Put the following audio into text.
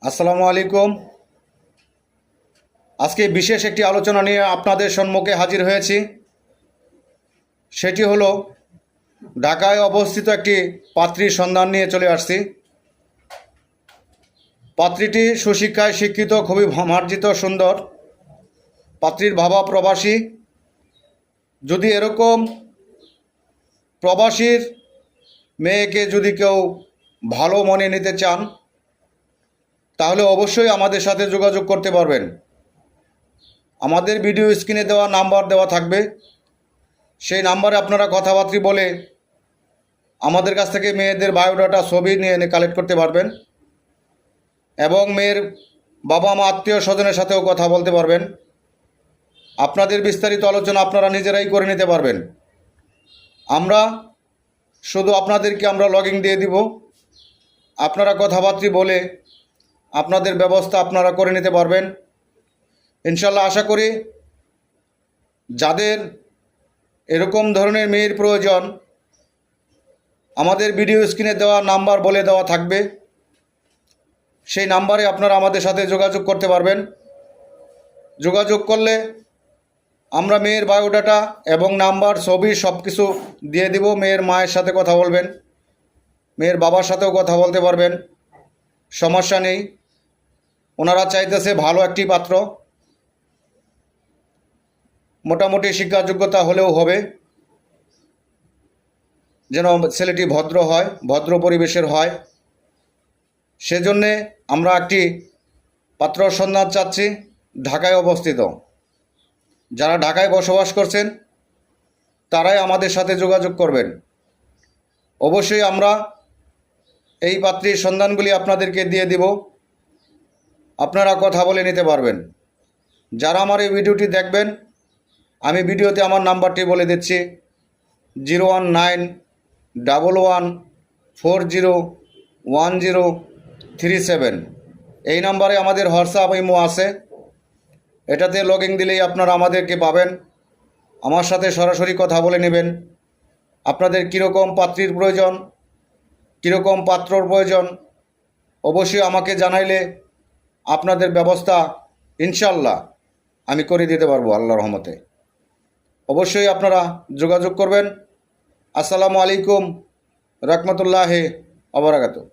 আসসালামু আলাইকুম। আজকে বিশেষ একটি আলোচনা নিয়ে আপনাদের সম্মুখে হাজির হয়েছি। সেটি হলো ঢাকায় অবস্থিত একটি পাত্রীর সন্ধান নিয়ে চলে আসছি। পাত্রীটি সুশিক্ষায় শিক্ষিত, খুবই মার্জিত, সুন্দর। পাত্রীর বাবা প্রবাসী। যদি এরকম প্রবাসীর মেয়েকে যদি কেউ ভালো মনে নিতে চান তাহলে অবশ্যই আমাদের সাথে যোগাযোগ করতে পারবেন। আমাদের ভিডিও স্ক্রিনে দেওয়া নাম্বার দেওয়া থাকবে, সেই নাম্বারে আপনারা কথাবার্তা বলে আমাদের কাছ থেকে মেয়েদের বায়োডাটা ছবি নিয়ে এনে কালেক্ট করতে পারবেন এবং মেয়ের বাবা মা আত্মীয় স্বজনের সাথেও কথা বলতে পারবেন। আপনাদের বিস্তারিত আলোচনা আপনারা নিজেরাই করে নিতে পারবেন। আমরা শুধু আপনাদেরকে লগইন দিয়ে দিব, আপনারা কথাবার্তা বলে আপনাদের ব্যবস্থা আপনারা করে নিতে পারবেন ইনশাল্লাহ। আশা করি যাদের এরকম ধরনের মেয়ের প্রয়োজন আমাদের ভিডিও স্ক্রিনে দেওয়া নাম্বার বলে দেওয়া থাকবে, সেই নাম্বারে আপনারা আমাদের সাথে যোগাযোগ করতে পারবেন। যোগাযোগ করলে আমরা মেয়ের বায়োডাটা এবং নাম্বার, ছবি সব কিছু দিয়ে দিব। মেয়ের মায়ের সাথে কথা বলবেন, মেয়ের বাবার সাথেও কথা বলতে পারবেন, সমস্যা নেই। ওনারা চাইতেছে ভালো একটি পাত্র, মোটামুটি শিক্ষা যোগ্যতা হলেও হবে, যেন ছেলেটি ভদ্র হয়, ভদ্র পরিবেশের হয়। সেজন্যে আমরা একটি পাত্র সন্ধান চাচ্ছি ঢাকায় অবস্থিত। যারা ঢাকায় বসবাস করছেন তারাই আমাদের সাথে যোগাযোগ করবেন। অবশ্যই আমরা এই পাত্রীর সন্ধানগুলি আপনাদেরকে দিয়ে দিব, আপনারা কথা বলে নিতে পারবেন। যারা আমার এই ভিডিওটি দেখবেন, আমি ভিডিওতে আমার নাম্বারটি বলে দিচ্ছি, 01911401037। এই নাম্বারে আমাদের হোয়াটসঅ্যাপ ইমো আছে, এটাতে লগইন দিলেই আপনারা আমাদেরকে পাবেন। আমার সাথে সরাসরি কথা বলে নেবেন। আপনাদের কীরকম পাত্রীর প্রয়োজন, কীরকম পাত্রর প্রয়োজন অবশ্যই আমাকে জানাইলে আপনাদের ব্যবস্থা ইনশাল্লাহ আমি করে দিতে পারবো আল্লাহর রহমতে। অবশ্যই আপনারা যোগাযোগ করবেন। আসসালামু আলাইকুম রহমতুল্লাহি ওয়া বারাকাতুহু।